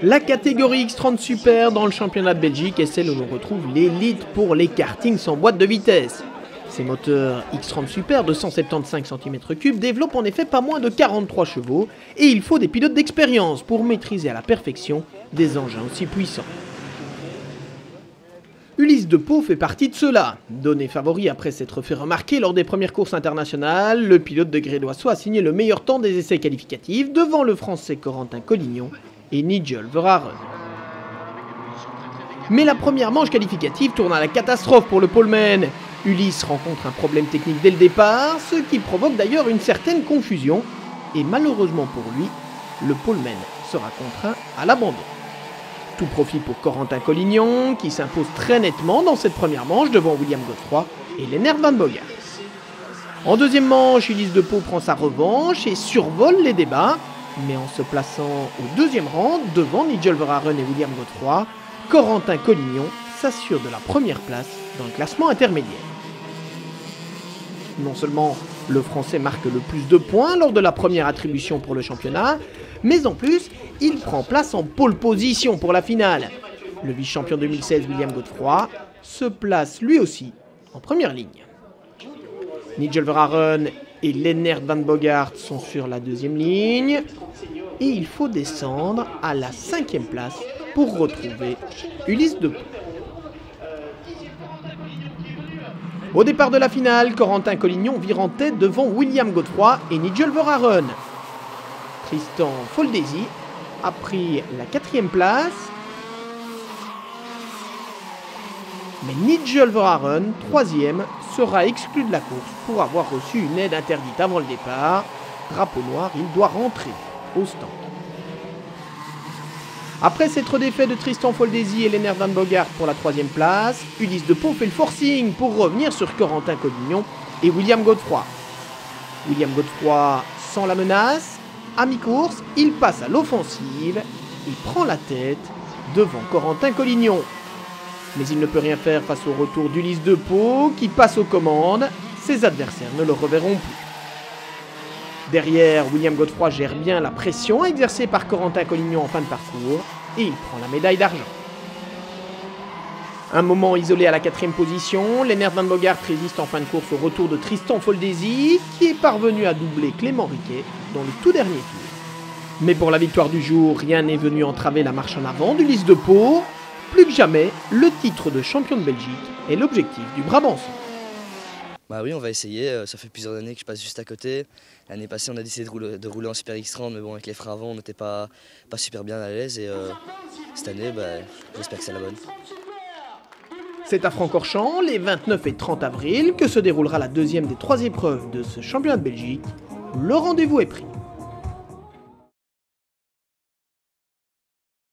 La catégorie X30 Super dans le championnat de Belgique est celle où l'on retrouve l'élite pour les kartings sans boîte de vitesse. Ces moteurs X30 Super de 175 cm3 développent en effet pas moins de 43 chevaux et il faut des pilotes d'expérience pour maîtriser à la perfection des engins aussi puissants. Ulysse de Pau fait partie de ceux-là. Donné favori après s'être fait remarquer lors des premières courses internationales, le pilote de Grédoissois a signé le meilleur temps des essais qualificatifs devant le Français Corentin Collignon et Nigel Verhaeren. Mais la première manche qualificative tourne à la catastrophe pour le poleman. Ulysse rencontre un problème technique dès le départ, ce qui provoque d'ailleurs une certaine confusion. Et malheureusement pour lui, le poleman sera contraint à l'abandon. Tout profit pour Corentin Collignon, qui s'impose très nettement dans cette première manche devant William Godefroy et Lennert Van Bogart. En deuxième manche, Ulysse de Pau prend sa revanche et survole les débats, mais en se plaçant au deuxième rang devant Nigel Verhaeren et William Godefroy, Corentin Collignon s'assure de la première place dans le classement intermédiaire. Non seulement le Français marque le plus de points lors de la première attribution pour le championnat, mais en plus, il prend place en pole position pour la finale. Le vice-champion 2016 William Godefroy se place lui aussi en première ligne. Nigel Verhaeren et Lennert Van Bogart sont sur la deuxième ligne et il faut descendre à la 5e place pour retrouver Ulysse de Pau. Au départ de la finale, Corentin Collignon vire en tête devant William Godefroy et Nigel Verhaeren. Tristan Foldesi a pris la 4e place, mais Nigel Verhaeren, 3e, sera exclu de la course pour avoir reçu une aide interdite avant le départ. Drapeau noir, il doit rentrer au stand. Après s'être défait de Tristan Foldesi et Lennert Van Bogart pour la 3e place, Ulysse de Pau fait le forcing pour revenir sur Corentin Collignon et William Godefroy. William Godefroy sent la menace. À mi-course, il passe à l'offensive, il prend la tête devant Corentin Collignon. Mais il ne peut rien faire face au retour d'Ulysse de Pau qui passe aux commandes, ses adversaires ne le reverront plus. Derrière, William Godefroy gère bien la pression exercée par Corentin Collignon en fin de parcours et il prend la médaille d'argent. Un moment isolé à la 4e position, Lennert Van Bogart résiste en fin de course au retour de Tristan Foldesi qui est parvenu à doubler Clément Riquet dans le tout dernier tour. Mais pour la victoire du jour, rien n'est venu entraver la marche en avant d'Ulysse de Pau. Plus que jamais, le titre de champion de Belgique est l'objectif du Brabançon. Bah oui, on va essayer, ça fait plusieurs années que je passe juste à côté. L'année passée, on a décidé de rouler en Super X30, mais bon, avec les freins avant, on n'était pas super bien à l'aise. Et cette année, j'espère que c'est la bonne. C'est à Francorchamps, les 29 et 30 avril, que se déroulera la deuxième des 3 épreuves de ce championnat de Belgique. Le rendez-vous est pris.